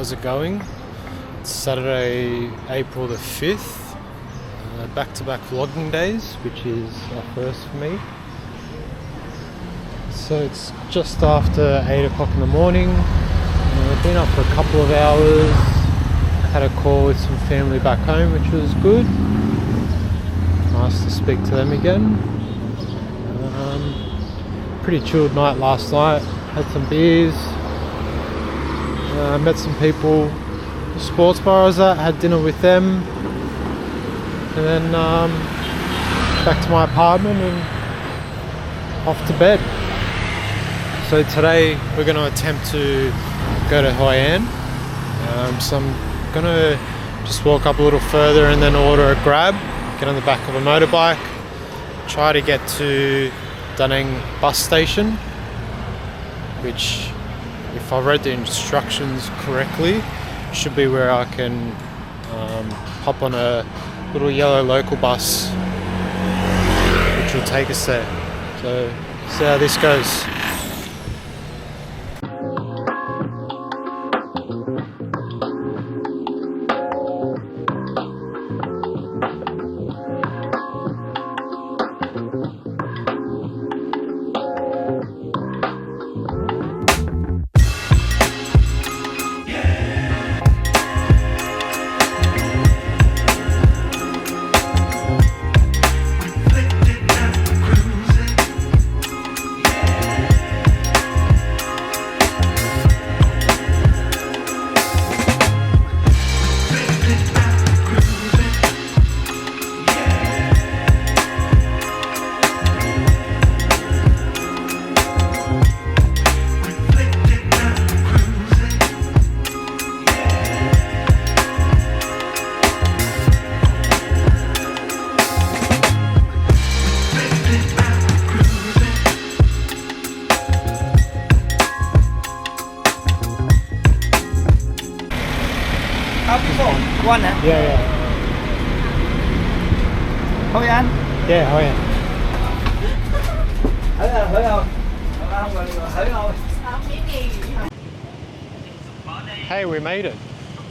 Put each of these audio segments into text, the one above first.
how's it going? It's Saturday, April the 5th, back-to-back vlogging days, which is a first for me. So it's just after 8 o'clock in the morning. I've been up for a couple of hours, had a call with some family back home, which was good. Nice to speak to them again. Pretty chilled night last night, had some beers, met some people, the sports bar I was at, had dinner with them, and then back to my apartment and off to bed. So today we're going to attempt to go to Hoi An. So I'm going to just walk up a little further and then order a grab, get on the back of a motorbike, try to get to Dunning bus station, which, if I read the instructions correctly, should be where I can hop on a little yellow local bus which will take us there. So see how this goes. One hả? Yeah. Hoi An. Yeah, Hoi An. Thử không? Thử không? Hey, we made it.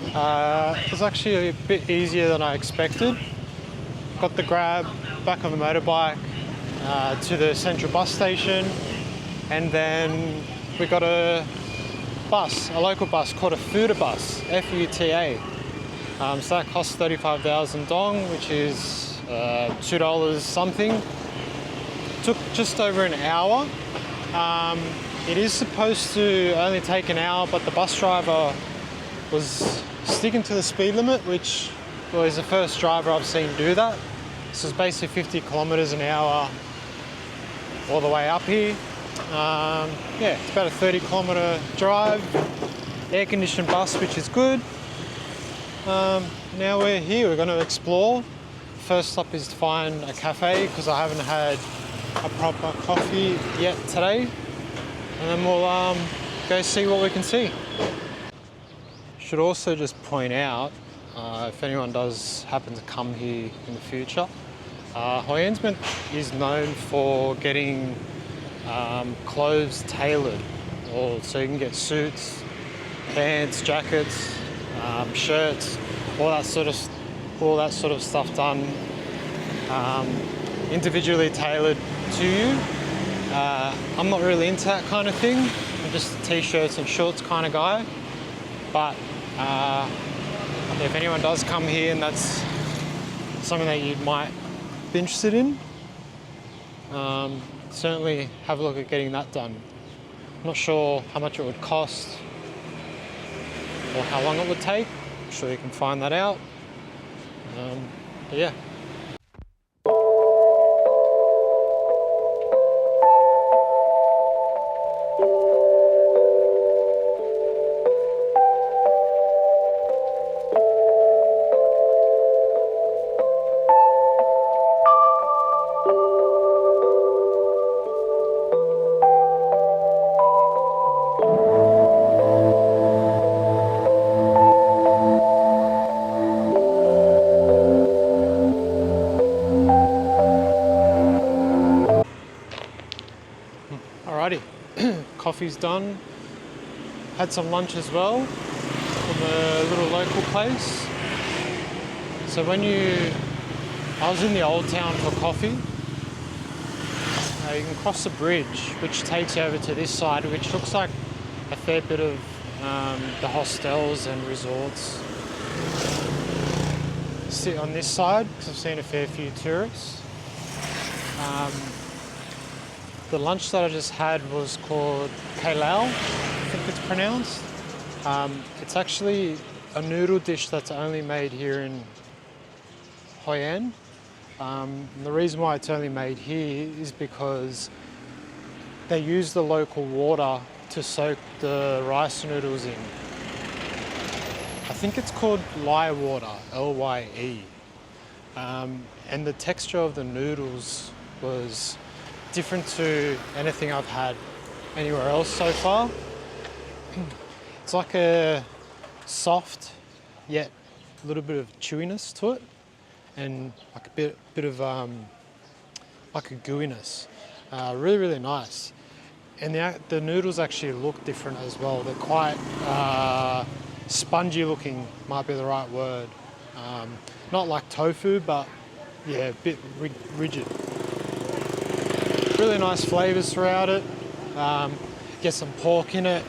It was actually a bit easier than I expected. Got the grab back on the motorbike to the central bus station, and then we got a local bus called a Futa bus, F-U-T-A. So that costs 35,000 dong, which is $2 something. Took just over an hour. It is supposed to only take an hour, but the bus driver was sticking to the speed limit, which was the first driver I've seen do that. This is basically 50 kilometers an hour all the way up here. Yeah, it's about a 30-kilometer drive, air-conditioned bus, which is good. Now we're here, we're going to explore. First stop is to find a cafe, because I haven't had a proper coffee yet today. And then we'll go see what we can see. Should also just point out, if anyone does happen to come here in the future, Hoi An is known for getting clothes tailored, so you can get suits, pants, jackets, shirts, all that sort of stuff done, individually tailored to you. I'm not really into that kind of thing. I'm just a t-shirts and shorts kind of guy. But if anyone does come here and that's something that you might be interested in, certainly have a look at getting that done. I'm not sure how much it would cost or how long it would take. I'm sure you can find that out. But yeah. Alrighty, coffee's done. Had some lunch as well. from a little local place. So I was in the old town for coffee. You can cross the bridge, which takes you over to this side, which looks like a fair bit of the hostels and resorts. Sit on this side because I've seen a fair few tourists. The lunch that I just had was called kailau, I think it's pronounced. It's actually a noodle dish that's only made here in Hoi An. And the reason why it's only made here is because they use the local water to soak the rice noodles in. I think it's called lye water, L-Y-E. And the texture of the noodles was different to anything I've had anywhere else so far. It's like a soft, yet a little bit of chewiness to it, and like a bit of like a gooiness. Really, really nice. And the noodles actually look different as well. They're quite spongy looking, might be the right word. Not like tofu, but yeah, a bit rigid. Really nice flavours throughout it. Get some pork in it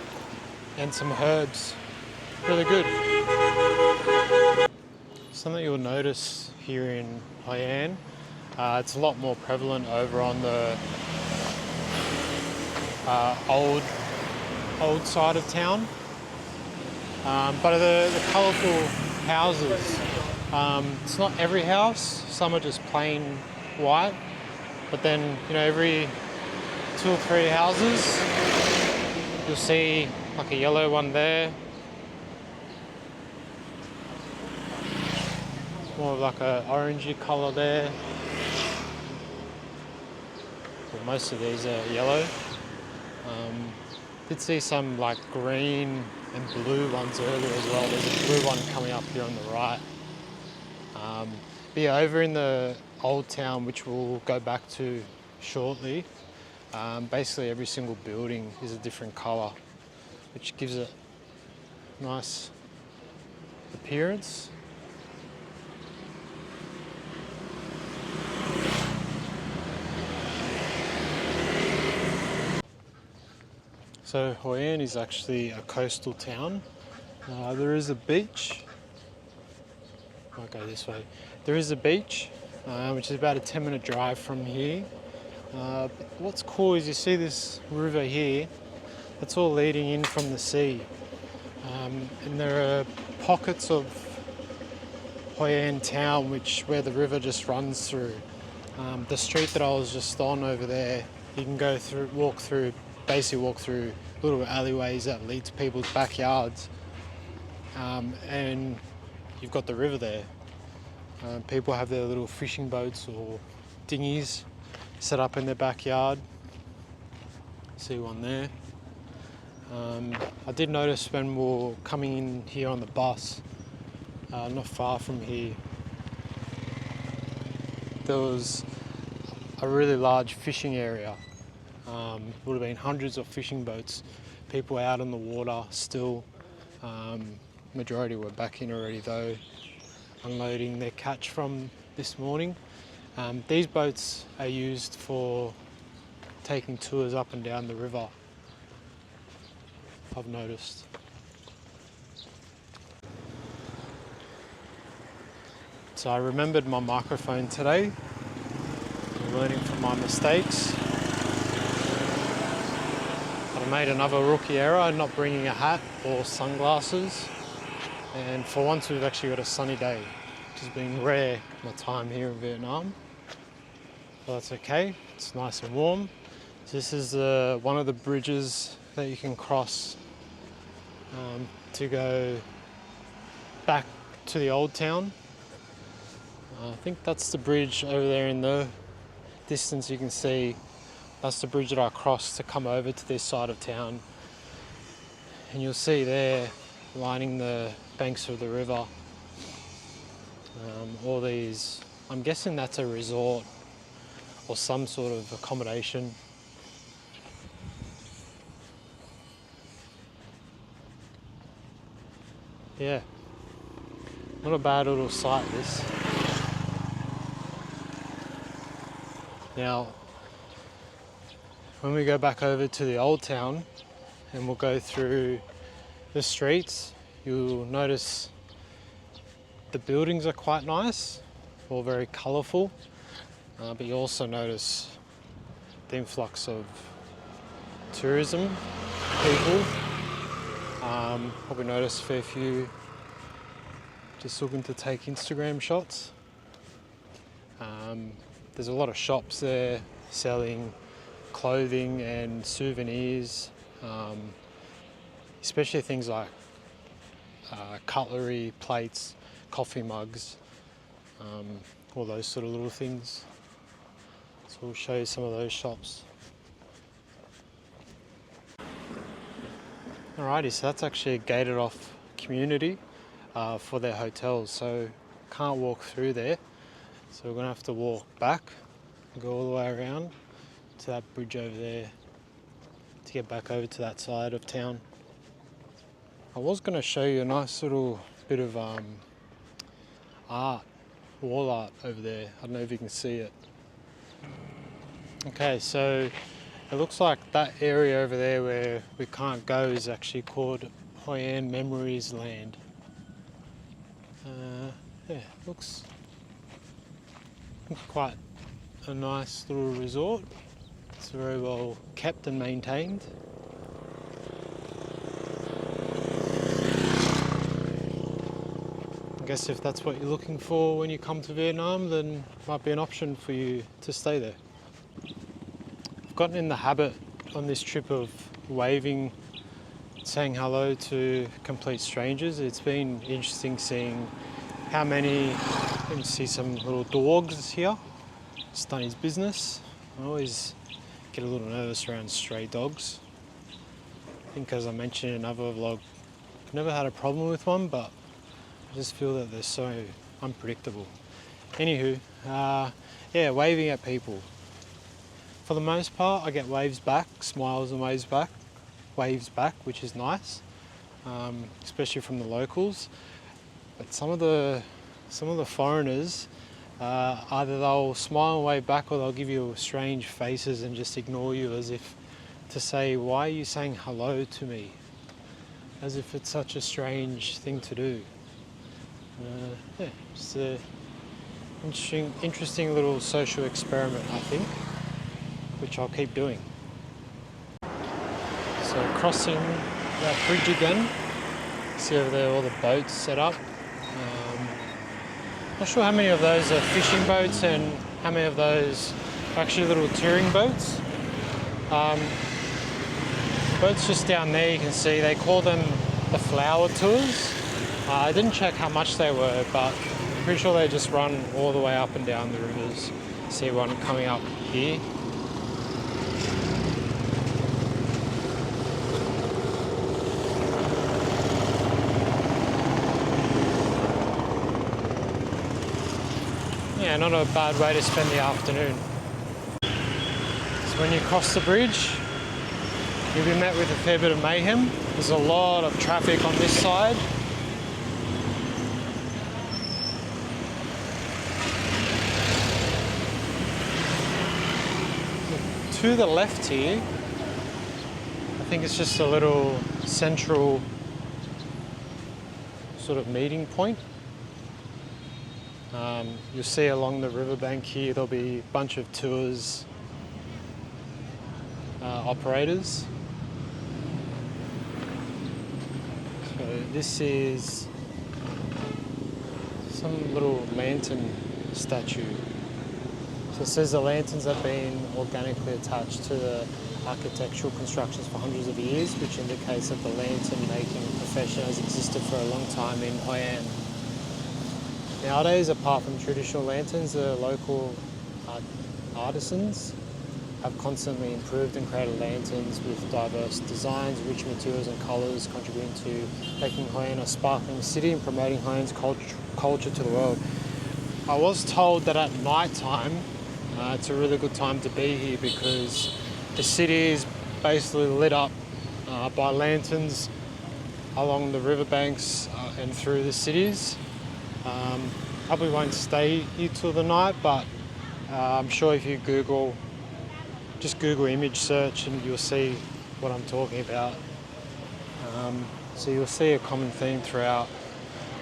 and some herbs. Really good. Something you'll notice here in Hoi An, it's a lot more prevalent over on the old side of town. But the colourful houses, it's not every house. Some are just plain white. But then, every 2 or 3 houses, you'll see like a yellow one there. More of like a orangey colour there. Well, most of these are yellow. Did see some like green and blue ones earlier as well. There's a blue one coming up here on the right. But yeah, over in the old town, which we'll go back to shortly, basically every single building is a different colour, which gives it a nice appearance. So Hoi An is actually a coastal town. There is a beach. Might go this way. There is a beach, which is about a 10-minute drive from here. But what's cool is you see this river here. It's all leading in from the sea. And there are pockets of Hoi An town where the river just runs through. The street that I was just on over there, you can walk through little alleyways that lead to people's backyards. And you've got the river there. People have their little fishing boats or dinghies set up in their backyard. See one there. I did notice when we were coming in here on the bus, not far from here, there was a really large fishing area. Would have been hundreds of fishing boats, people out on the water still. Majority were back in already though, unloading their catch from this morning. These boats are used for taking tours up and down the river, I've noticed. So I remembered my microphone today, learning from my mistakes. I made another rookie error, not bringing a hat or sunglasses. And for once we've actually got a sunny day, which has been rare my time here in Vietnam. But that's okay, it's nice and warm. So this is one of the bridges that you can cross to go back to the old town. I think that's the bridge over there in the distance you can see. That's the bridge that I crossed to come over to this side of town. And you'll see there, lining the banks of the river, all these, I'm guessing that's a resort or some sort of accommodation. Yeah, not a bad little site this. Now, when we go back over to the old town and we'll go through the streets, you'll notice the buildings are quite nice, all very colourful, but you also notice the influx of tourism people. Probably noticed a fair few just looking to take Instagram shots. There's a lot of shops there selling clothing and souvenirs, especially things like cutlery, plates, coffee mugs, all those sort of little things. So we'll show you some of those shops. Alrighty, so that's actually a gated off community for their hotels, so can't walk through there. So we're gonna have to walk back, go all the way around to that bridge over there to get back over to that side of town. I was gonna show you a nice little bit of art, wall art over there. I don't know if you can see it. Okay, so it looks like that area over there where we can't go is actually called Hoi An Memories Land. Yeah, looks quite a nice little resort. It's very well kept and maintained. I guess if that's what you're looking for when you come to Vietnam, then it might be an option for you to stay there. I've gotten in the habit on this trip of waving, saying hello to complete strangers. It's been interesting seeing how many. You can see some little dogs here. It's done his business. I always get a little nervous around stray dogs. I think, as I mentioned in another vlog, I've never had a problem with one, but I just feel that they're so unpredictable. Anywho, yeah, waving at people. For the most part, I get waves back, smiles and waves back, which is nice, especially from the locals. But some of the foreigners, either they'll smile and wave back, or they'll give you strange faces and just ignore you, as if to say, "Why are you saying hello to me?" As if it's such a strange thing to do. Yeah, just an interesting little social experiment, I think, which I'll keep doing. So crossing that bridge again, see over there all the boats set up. Not sure how many of those are fishing boats and how many of those are actually little touring boats. Boats just down there, you can see they call them the flower tours. I didn't check how much they were, but I'm pretty sure they just run all the way up and down the rivers. See one coming up here. Yeah, not a bad way to spend the afternoon. So when you cross the bridge, you'll be met with a fair bit of mayhem. There's a lot of traffic on this side. To the left here, I think it's just a little central sort of meeting point. You'll see along the riverbank here, there'll be a bunch of tours operators. So this is some little lantern statue. So it says the lanterns have been organically attached to the architectural constructions for hundreds of years, which indicates that the lantern making profession has existed for a long time in Hoi An. Nowadays, apart from traditional lanterns, the local artisans have constantly improved and created lanterns with diverse designs, rich materials and colours, contributing to making Hoi An a sparkling city and promoting Hoi An's culture to the world. I was told that at night time, it's a really good time to be here because the city is basically lit up by lanterns along the riverbanks and through the cities. Probably won't stay here till the night, but I'm sure if you just Google image search and you'll see what I'm talking about. So you'll see a common theme throughout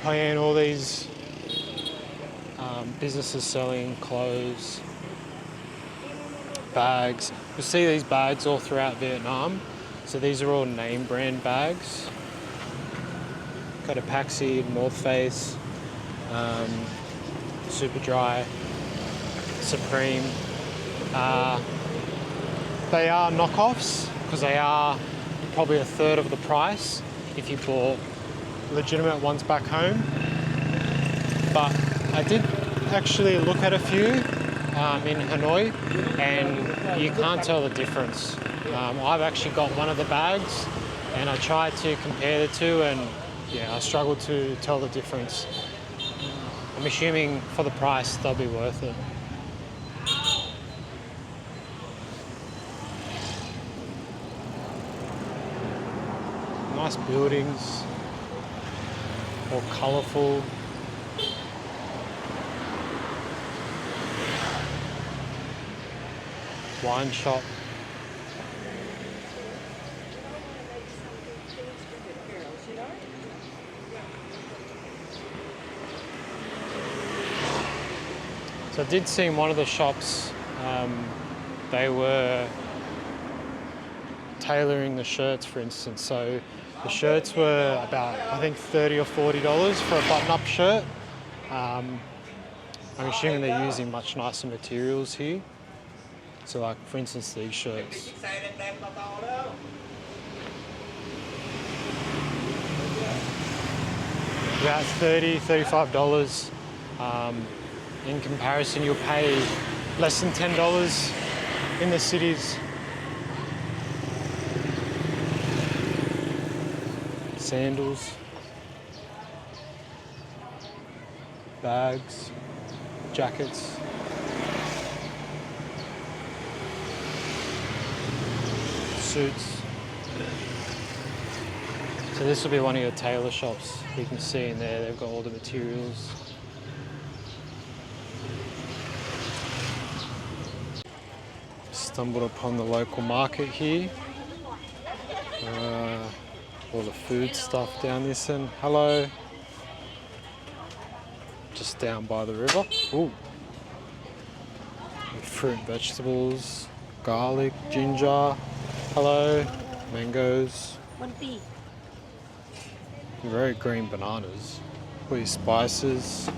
Hoi An, all these businesses selling clothes, bags. You'll see these bags all throughout Vietnam. So these are all name brand bags. Got a Paxi, North Face, Superdry, Supreme. They are knockoffs because they are probably a third of the price if you bought legitimate ones back home. But I did actually look at a few in Hanoi, and you can't tell the difference. I've actually got one of the bags and I tried to compare the two, and yeah, I struggled to tell the difference. I'm assuming for the price they'll be worth it. Nice buildings, all colourful. Wine shop. So I did see in one of the shops, they were tailoring the shirts, for instance. So the shirts were about, I think, $30 or $40 for a button-up shirt. I'm assuming they're using much nicer materials here. So like, for instance, these shirts. About $30, $35. In comparison, you'll pay less than $10 in the cities. Sandals, bags, jackets. Suits. So this will be one of your tailor shops. You can see in there they've got all the materials. Stumbled upon the local market here. All the food stuff down this end. Hello. Just down by the river. Ooh. Fruit and vegetables, garlic, ginger. Hello, mangoes. 1P. Very green bananas. All your spices.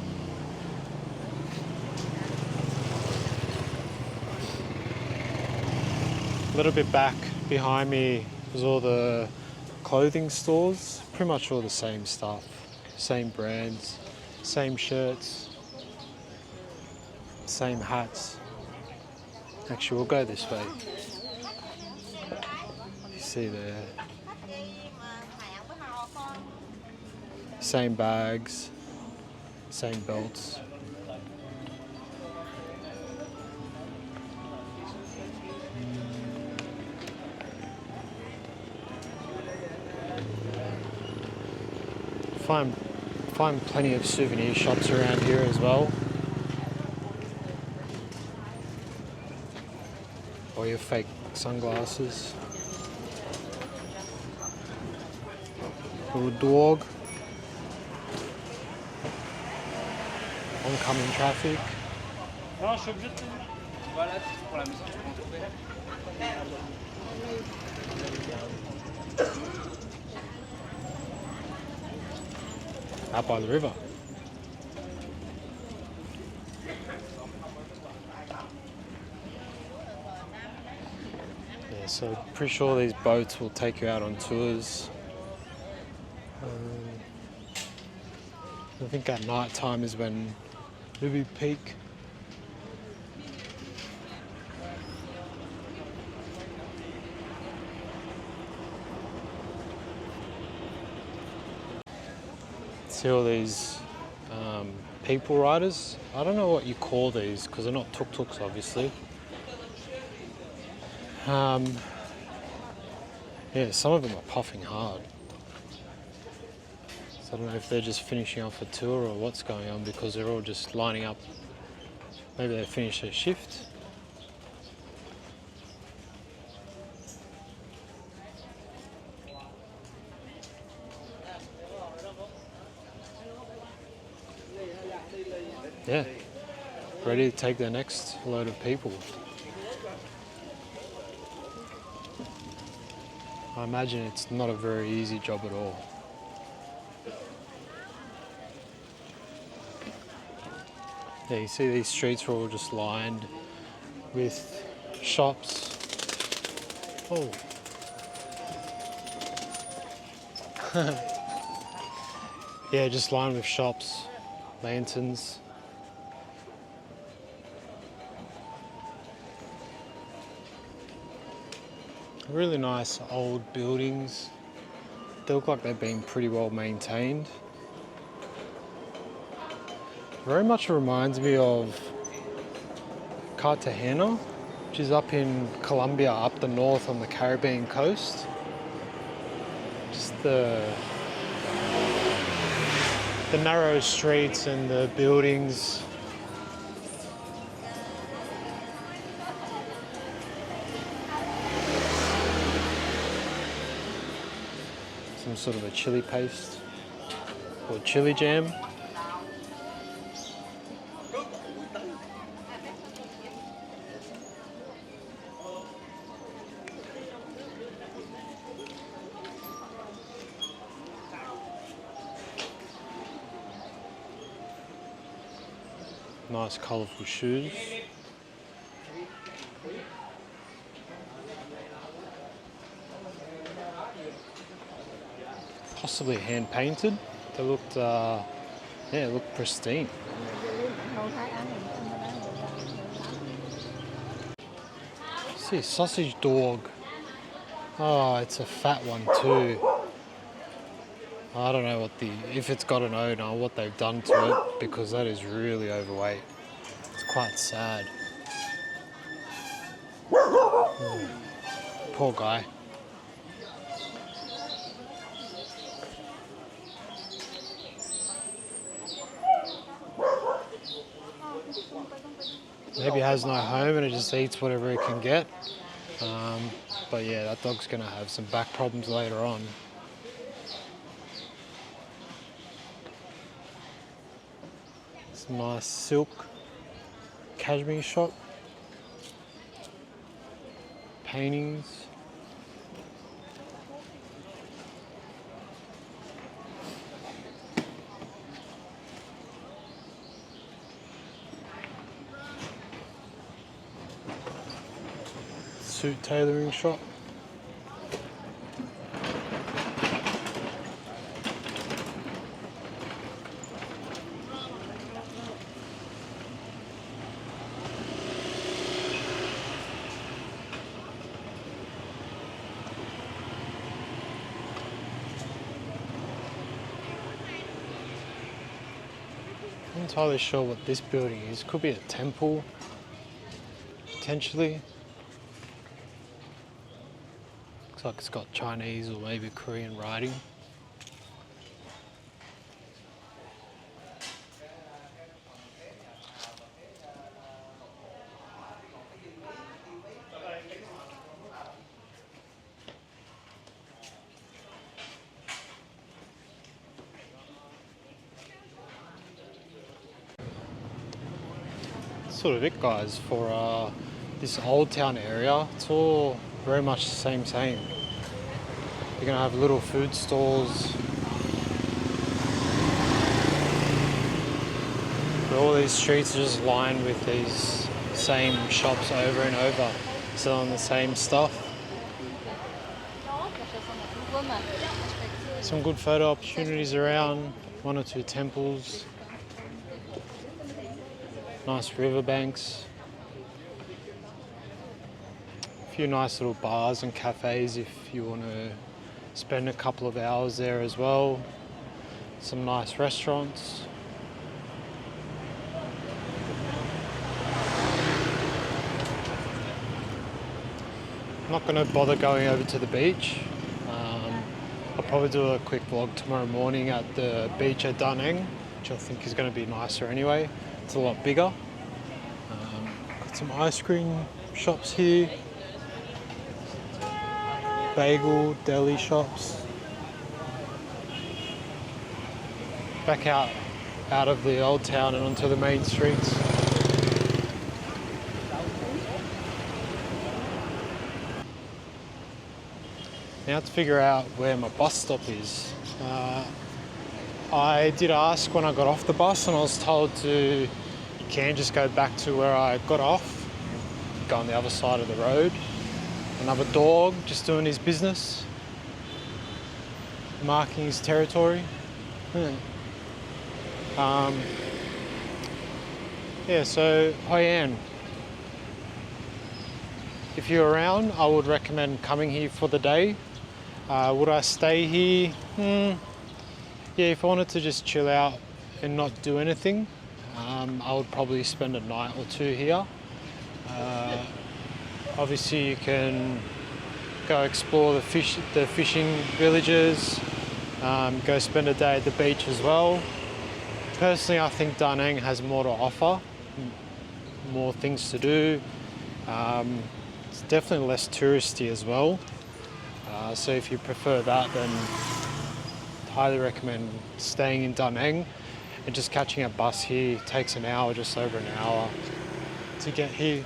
A little bit back behind me was all the clothing stores. Pretty much all the same stuff. Same brands, same shirts, same hats. Actually, we'll go this way. You see there. Same bags, same belts. Find plenty of souvenir shops around here as well. Or your fake sunglasses. Little dog. Oncoming traffic. Non, je suis obligé de te... Voilà, c'est pour la maison. Out by the river. Yeah, so pretty sure these boats will take you out on tours. I think at night time is when Ruby peak. See all these people riders. I don't know what you call these because they're not tuk-tuks, obviously. Yeah, some of them are puffing hard. So So I don't know if they're just finishing off a tour or what's going on, because they're all just lining up. Maybe they finished their shift. Yeah, ready to take their next load of people. I imagine it's not a very easy job at all. Yeah, you see these streets are all just lined with shops. Oh. Yeah, just lined with shops, lanterns. Really nice old buildings. They look like they've been pretty well maintained. Very much reminds me of Cartagena, which is up in Colombia, up the north on the Caribbean coast. Just the narrow streets and the buildings. Some sort of a chili paste or chili jam. Nice colourful shoes. Possibly hand painted. They looked, looked pristine. See, sausage dog. Oh, it's a fat one too. I don't know if it's got an owner or what they've done to it, because that is really overweight. It's quite sad. Poor guy. Maybe it has no home and it just eats whatever it can get. But yeah, that dog's gonna have some back problems later on. Some nice silk cashmere shop. Paintings. Suit tailoring shop. I'm not entirely sure what this building is. Could be a temple, potentially. Looks like it's got Chinese or maybe Korean writing. Sort of it, guys, for this old town area. It's all very much the same. You're gonna have little food stalls, but all these streets are just lined with these same shops over and over, selling the same stuff. Some good photo opportunities around, one or two temples. Nice riverbanks. A few nice little bars and cafes if you want to spend a couple of hours there as well. Some nice restaurants. I'm not going to bother going over to the beach. I'll probably do a quick vlog tomorrow morning at the beach at Da Nang, which I think is going to be nicer anyway. It's a lot bigger. Got some ice cream shops here. Bagel, deli shops. Back out of the old town and onto the main streets. Now to figure out where my bus stop is. I did ask when I got off the bus and I was told you can just go back to where I got off, go on the other side of the road. Another dog just doing his business, marking his territory. Yeah, so Hoi An. If you're around, I would recommend coming here for the day. Would I stay here? Yeah, if I wanted to just chill out and not do anything, I would probably spend a night or two here. Obviously, you can go explore the fishing villages, go spend a day at the beach as well. Personally, I think Da Nang has more to offer, more things to do. It's definitely less touristy as well. So if you prefer that, then I'd highly recommend staying in Da Nang and just catching a bus here. It takes an hour, just over an hour to get here.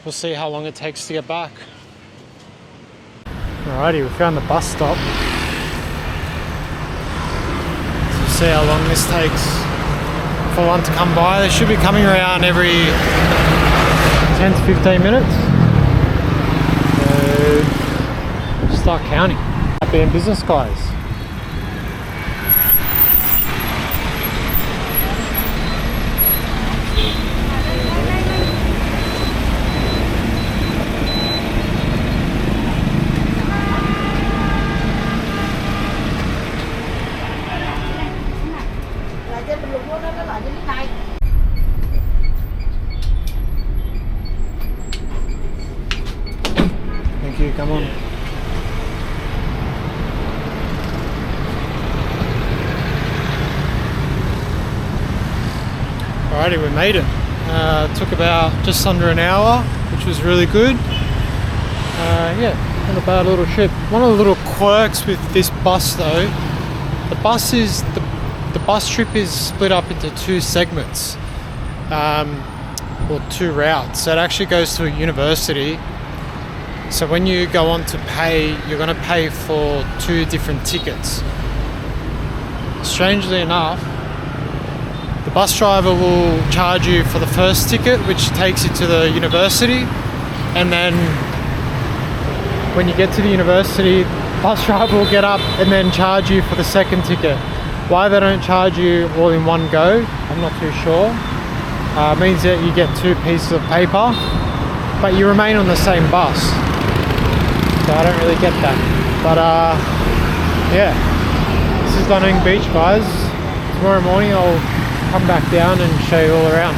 We'll see how long it takes to get back. Alrighty, we found the bus stop. So we'll see how long this takes for one to come by. They should be coming around every 10 to 15 minutes. So start counting. Happy in business, guys. Thank you, come on. Alrighty, we made it. Took about just under an hour, which was really good. Yeah, not a bad little trip. One of the little quirks with this bus though, the bus trip is split up into two segments, or two routes. So it actually goes to a university. So when you go on to pay, you're going to pay for two different tickets. Strangely enough, the bus driver will charge you for the first ticket, which takes you to the university, and then when you get to the university, the bus driver will get up and then charge you for the second ticket. Why they don't charge you all in one go, I'm not too sure. It means that you get two pieces of paper, but you remain on the same bus. So I don't really get that. But yeah, this is Da Nang Beach, guys. Tomorrow morning I'll come back down and show you all around.